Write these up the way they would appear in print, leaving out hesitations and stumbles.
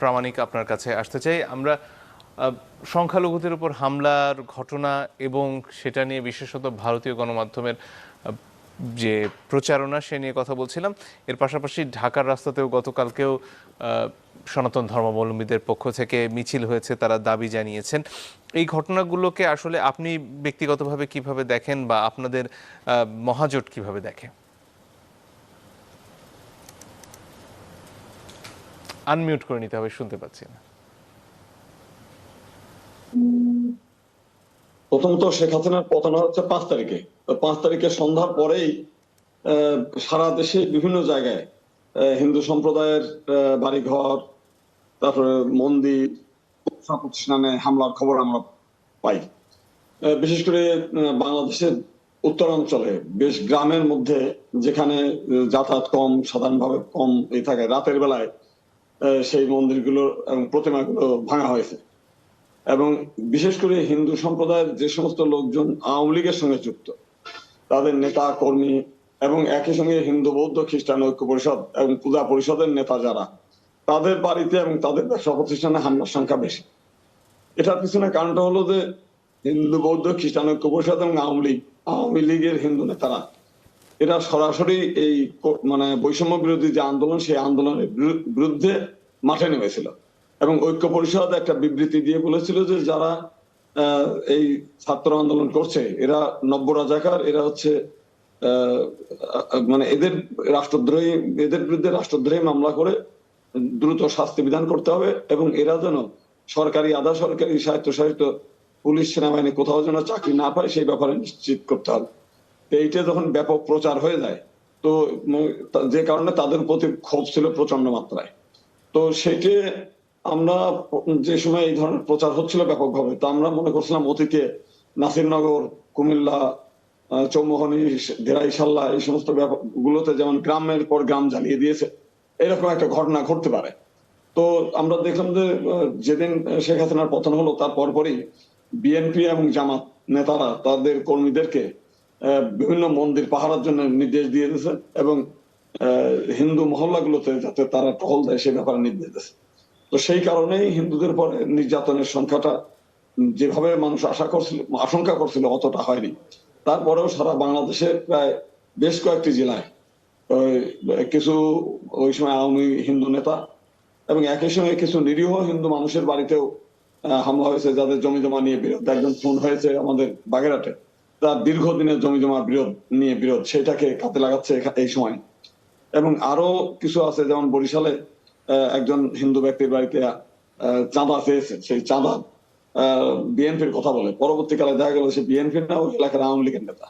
প্রামাণিক আপনার কাছে আসতে চাই আমরা। সংখ্যালঘুদের উপর হামলার ঘটনা এবং সেটা নিয়ে বিশেষত ভারতীয় গণমাধ্যমের যে প্রচারণা সে নিয়ে কথা বলছিলাম। এর পাশাপাশি ঢাকার রাস্তাতেও গতকালকেও সনাতন ধর্মাবলম্বীদের পক্ষ থেকে মিছিল হয়েছে, তারা দাবি জানিয়েছেন। এই ঘটনাগুলোকে আসলে আপনি ব্যক্তিগতভাবে কিভাবে দেখেন বা আপনাদের মহাজোট কিভাবে দেখে? আনমিউট করে নিতে হবে, শুনতে পাচ্ছি না। প্রথমত শেখ হাসিনার পতন হচ্ছে 5 তারিখে। 5 তারিখে সন্ধ্যার পরেই সারা দেশে বিভিন্ন জায়গায় হিন্দু সম্প্রদায়ের বাড়িঘর, তারপরে মন্দির, প্রতিষ্ঠানে হামলার খবর আমরা পাই। বিশেষ করে বাংলাদেশের উত্তরাঞ্চলে বেশ গ্রামের মধ্যে, যেখানে যাতায়াত কম, সাধারণভাবে কম থাকে, রাতের বেলায় সেই মন্দিরগুলো এবং প্রতিমাগুলো ভাঙা হয়েছে। এবং বিশেষ করে হিন্দু সম্প্রদায়ের যে সমস্ত লোকজন আওয়ামী লীগের সঙ্গে যুক্ত, তাদের নেতা কর্মী এবং একই সঙ্গে হিন্দু বৌদ্ধ খ্রিস্টান ঐক্য পরিষদ এবং পূজা পরিষদের নেতা যারা, তাদের বাড়িতে এবং তাদের ব্যবসা প্রতিষ্ঠানে হামলার সংখ্যা বেশি। এটার পিছনে কারণটা হলো যে হিন্দু বৌদ্ধ খ্রিস্টান ঐক্য পরিষদ এবং আওয়ামী লীগের হিন্দু নেতারা এরা সরাসরি এই বৈষম্য বিরোধী যে আন্দোলন, সেই আন্দোলনের বিরুদ্ধে মাঠে নেমেছিল। এবং ঐক্য পরিষদ একটা বিবৃতি দিয়ে বলেছিল যে যারা এই ছাত্র আন্দোলন করছে এরা নব্য রাজাকার, এরা হচ্ছে এদের বিরুদ্ধে রাষ্ট্রদ্রোহী মামলা করে দ্রুত শাস্তি বিধান করতে হবে এবং এরা যেন সরকারি আধা সরকারি স্বায়ত্তশাসিত পুলিশ সেনাবাহিনী কোথাও যেন চাকরি না পায় সেই ব্যাপারে নিশ্চিত করতে হবে। এইটা যখন ব্যাপক প্রচার হয়ে যায়, তো যে কারণে তাদের প্রতি ক্ষোভ ছিল প্রচন্ড মাত্রায়। তো সেটি আমরা যে সময় এই ধরনের প্রচার হচ্ছিল ব্যাপকভাবে, তা আমরা মনে করছিলাম অতীতে নাসিরনগর, কুমিল্লা, চৌমোহনী, ধেরাইশাল্লা এই সমস্ত গুলোতে যেমন গ্রামের পর গ্রাম জ্বালিয়ে দিয়েছে, এরকম একটা ঘটনা ঘটতে পারে। তো আমরা দেখলাম যে যেদিন শেখ হাসিনার পতন হলো তার পরপরই বিএনপি এবং জামাত নেতারা তাদের কর্মীদেরকে বিভিন্ন মন্দির পাহারার জন্য নির্দেশ দিয়ে দিয়েছে এবং হিন্দু মহল্লাগুলোতে যাতে তারা টহল দেয় সে ব্যাপারে নির্দেশ দিয়েছে। তো সেই কারণেই হিন্দুদের পরে নির্যাতনের সংখ্যাটা যেভাবে মানুষ আশঙ্কা করছিল অতটা হয়নি। তারপরেও সারা বাংলাদেশে প্রায় বেশ কয়েকটি জেলায় কিছু ওই সময় আওয়ামী হিন্দু নেতা এবং একই সঙ্গে কিছু নিরীহ হিন্দু মানুষের বাড়িতেও হামলা হয়েছে, যাদের জমি জমা নিয়ে বিরোধ। একজন খুন হয়েছে আমাদের বাগেরহাটে, তার দীর্ঘদিনের জমি জমা বিরোধ সেটাকে কাজে লাগাচ্ছে এই সময়। এবং আরো কিছু আছে, যেমন বরিশালে একজন হিন্দু ব্যক্তির বাড়িতে চাঁদা চেয়েছে, সেই চাঁদা বিএনপির কথা বলে, পরবর্তীকালে দেখা গেল সে বিএনপির না, ওই এলাকার আওয়ামী লীগের নেতা।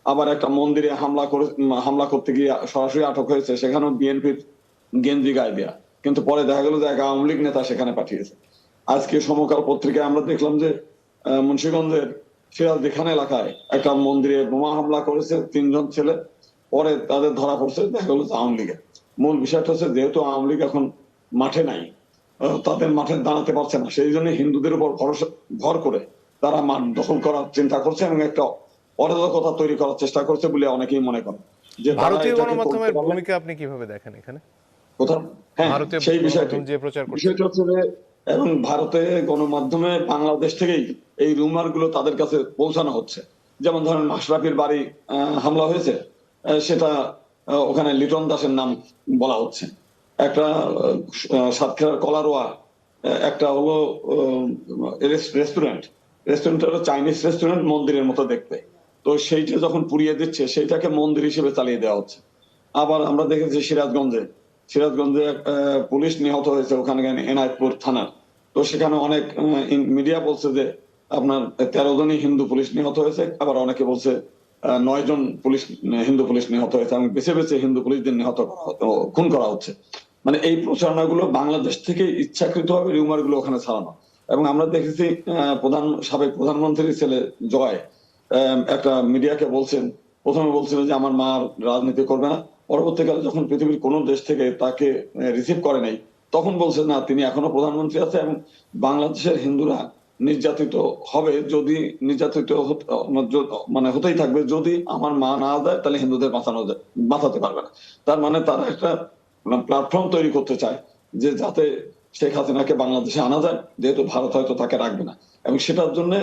আবার একটা মন্দিরে হামলা করতে গিয়ে সরাসরি আটক হয়েছে, সেখানেও বিএনপির গেঞ্জি গায়ে দেয়া, কিন্তু পরে দেখা গেল যে এক আওয়ামী লীগ নেতা সেখানে পাঠিয়েছে। আজকে সমকাল পত্রিকায় আমরা দেখলাম যে মুন্সিগঞ্জের সিরাজদি খান এলাকায় একটা মন্দিরে বোমা হামলা করেছে 3 জন ছেলে, পরে তাদের ধরা পড়ছে, দেখা গেল যে আওয়ামী লীগের। মূল বিষয়টা হচ্ছে যেহেতু আওয়ামী লীগ এখন মাঠে নাই, তাদের মাঠে দাঁড়াতে পারছে না, সেই জন্য হিন্দুদের উপর ভর করে তারা মাঠ দখল করার চিন্তা করছে এবং একটা অরাজকতা তৈরি করার চেষ্টা করছে বলে অনেকেই মনে করেন। যে ভারতীয় গণমাধ্যমের ভূমিকা আপনি কিভাবে দেখেন এখানে? সেই বিষয়টা হচ্ছে যে, এবং ভারতে গণমাধ্যমে বাংলাদেশ থেকেই এই রুমার গুলো তাদের কাছে পৌঁছানো হচ্ছে। যেমন ধরেন মাশরাফির বাড়ি হামলা হয়েছে, সেটা ওখানে লিটন দাসের নাম বলা হচ্ছে। একটা সাতক্ষীরার কলারোয়া একটা হলো রেস্টুরেন্ট হলো চাইনিজ রেস্টুরেন্ট, মন্দিরের মতো দেখতে। তো সেইটা যখন পুড়িয়ে দিচ্ছে সেইটাকে মন্দির হিসেবে চালিয়ে দেওয়া হচ্ছে। আবার আমরা দেখেছি সিরাজগঞ্জে পুলিশ নিহত হয়েছে, ওখানে এনায়েতপুর থানার। তো সেখানে অনেক মিডিয়া বলছে যে আপনার 13 জনই হিন্দু পুলিশ নিহত হয়েছে, আবার অনেকে বলছে 9 জন হিন্দু পুলিশ নিহত হয়েছে এবং বেছে বেছে হিন্দু পুলিশদের খুন করা হচ্ছে। এই প্রচারণাগুলো বাংলাদেশ থেকে ইচ্ছাকৃতভাবে রিউমার গুলো ওখানে ছড়ানো। এবং আমরা দেখেছি সাবেক প্রধানমন্ত্রীর ছেলে জয় একটা মিডিয়াকে প্রথমে বলছিলেন যে আমার মা রাজনীতি করবে না, পরবর্তীকালে যখন পৃথিবীর কোন দেশ থেকে তাকে রিসিভ করে নাই তখন বলছে না, তিনি এখনো প্রধানমন্ত্রী আছে এবং বাংলাদেশের হিন্দুরা নির্যাতিত হবে, যদি নির্যাতিত হতেই থাকবে, যদি আমার মা না দেয় তাহলে হিন্দুদের বাঁচাতে পারবে না। তার তারা একটা প্ল্যাটফর্ম তৈরি করতে চায় যে যাতে শেখ হাসিনাকে বাংলাদেশে আনা যায়, যেহেতু ভারত হয়তো তাকে রাখবে না, এবং সেটার জন্য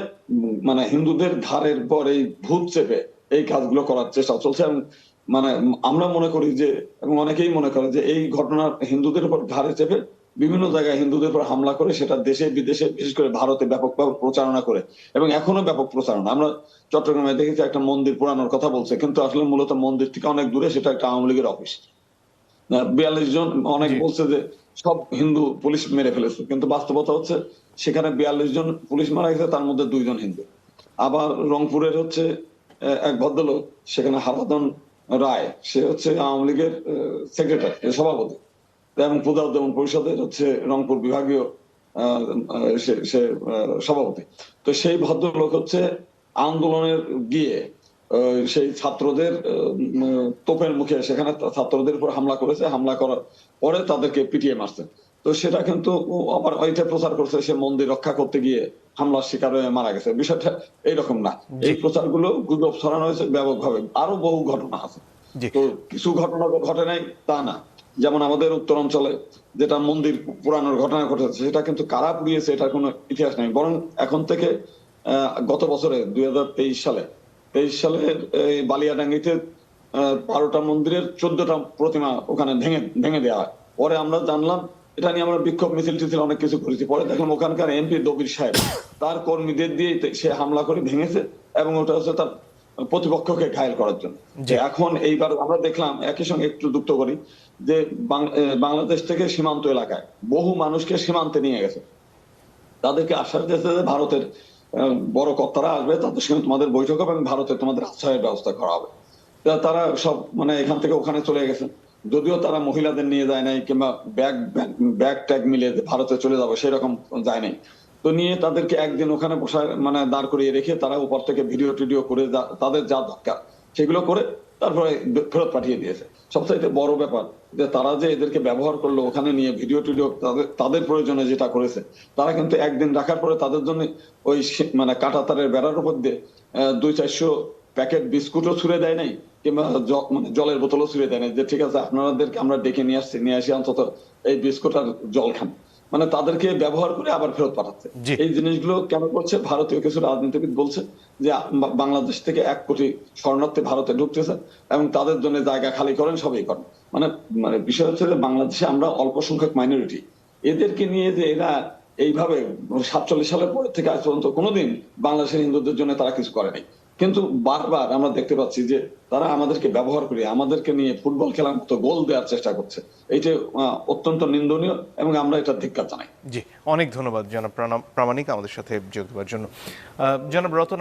মানে হিন্দুদের ঘাড়ের পর এই ভূত চেপে এই কাজগুলো করার চেষ্টা চলছে। এবং মানে আমরা মনে করি যে, এবং অনেকেই মনে করে যে এই ঘটনা হিন্দুদের উপর ঘাড়ে চেপে বিভিন্ন জায়গায় হিন্দুদের উপর হামলা করে সেটা দেশে বিদেশে বিশেষ করে ভারতে ব্যাপকভাবে প্রচারণা করে, এবং এখনো ব্যাপক প্রচারণা। আমরা চট্টগ্রামে দেখেছি একটা মন্দির পোড়ানোর কথা বলছে, কিন্তু আসলে মূলত মন্দির থেকে অনেক দূরে সেটা একটা আওয়ামী লীগের অফিস। ৪২ জন, অনেক জি বলছে যে সব হিন্দু পুলিশ মেরে ফেলেছে, কিন্তু বাস্তবতা হচ্ছে সেখানে ৪২ জন পুলিশ মারা গেছে, তার মধ্যে 2 জন হিন্দু। আবার রংপুরের হচ্ছে এক ভদ্রলোক, সেখানে হারাধন রায়, সে হচ্ছে আওয়ামী লীগের সেক্রেটারি, সভাপতি, এবং পূজা উদ্যাপন পরিষদের হচ্ছে রংপুর বিভাগীয় সে সভাপতি। তো সেই ভদ্রলোক হচ্ছে আন্দোলনের গিয়ে সেই ছাত্রদের তোপের মুখে সেখানে ছাত্রদের উপর হামলা করেছে, হামলা করার পরে তাদেরকে পিটিয়ে মারছে। তো সেটা কিন্তু আবার ওইটা প্রচার করছে সে মন্দির রক্ষা করতে গিয়ে হামলার শিকার হয়ে মারা গেছে। বিষয়টা এইরকম না, এই প্রচারগুলো গুজব ছড়ানো হয়েছে ব্যাপকভাবে। আরো বহু ঘটনা আছে, জি তো কিছু ঘটনা ঘটে নাই তা না। যেমন আমাদের উত্তর অঞ্চলে যেটা মন্দির পুরানোর ঘটনা ঘটেছে, সেটা কিন্তু কারা পুড়িয়েছে এটার কোনো ইতিহাস নেই, বরং এখন থেকে গত বছরে 2023 সালে এই বালিয়াডাঙ্গিতে 12টা মন্দিরের 14টা প্রতিমা ওখানে ভেঙে দেওয়া হয়। পরে আমরা জানলাম, এটা নিয়ে আমরা বিক্ষোভ মিছিল টিছিল অনেক কিছু করেছি, পরে দেখুন ওখানকার এমপি দবির সাহেব তার কর্মীদের দিয়ে সে হামলা করে ভেঙেছে, এবং ওটা হচ্ছে তার প্রতিপক্ষকে ঘায়েল করার জন্য। জি এখন এইবার আমরা দেখলাম, একই সঙ্গে একটু যুক্ত করি, যে বাংলাদেশ থেকে সীমান্ত এলাকায় বহু মানুষকে সীমান্তে নিয়ে গেছে, তাদেরকে আশ্বাস দিয়েছে যে ভারতের বড় কর্তারা আসবে, তাদের সঙ্গে তোমাদের বৈঠক হবে এবং ভারতে তোমাদের আশ্রয়ের ব্যবস্থা করা হবে। তারা সব মানে এখান থেকে ওখানে চলে গেছে, যদিও তারা মহিলাদের নিয়ে যায় নাই, কিংবা ব্যাগ ট্যাগ মিলে ভারতে চলে যাবে সেরকম যায় নাই। তো নিয়ে তাদেরকে একদিন ওখানে বসায় মানে দাঁড় করিয়ে রেখে তারা উপর থেকে ভিডিও টিডিও করে তাদের যা দরকার সেগুলো করে তারপরে ফেরত পাঠিয়ে দিয়েছে। সবচাইতে বড় ব্যাপার যে তারা যে এদেরকে ব্যবহার করলো, ওখানে নিয়ে ভিডিও টিডিও তাদের প্রয়োজনে যেটা করেছে, তারা কিন্তু একদিন রাখার পরে তাদের জন্য ওই মানে কাঁটা তারের বেড়ার উপর দিয়ে 200-400 প্যাকেট বিস্কুটও ছুড়ে দেয় নাই, কিংবা মানে জলের বোতলও ছুড়ে দেয় নাই, যে ঠিক আছে আপনাদেরকে আমরা ডেকে নিয়ে আসি অন্তত এই বিস্কুট আর জল খান। মানে তাদেরকে ব্যবহার করে আবার ফেরত পাঠাচ্ছে। জি এই জিনিসগুলো কেন করছে? ভারতীয় কিছু রাজনীতিবিদ বলছে যে বাংলাদেশ থেকে 1 কোটি শরণার্থী ভারতে ঢুকতেছে এবং তাদের জন্য জায়গা খালি করেন, সবই করেন। মানে মানে বিষয় হচ্ছে যে বাংলাদেশে আমরা অল্প সংখ্যক মাইনরিটি, এদেরকে নিয়ে যে এরা এইভাবে 47 সালের পর থেকে আজ পর্যন্ত কোনোদিন বাংলাদেশের হিন্দুদের জন্য তারা কিছু করে নাই, কিন্তু বারবার আমরা দেখতে পাচ্ছি যে তারা আমাদেরকে ব্যবহার করে আমাদেরকে নিয়ে ফুটবল খেলার মতো গোল দেওয়ার চেষ্টা করছে। এইটা অত্যন্ত নিন্দনীয়, এবং আমরা এটা ধিক্কার জানাই। জি অনেক ধন্যবাদ জনাব প্রামাণিক আমাদের সাথে যোগ দেওয়ার জন্য। জনাব রতন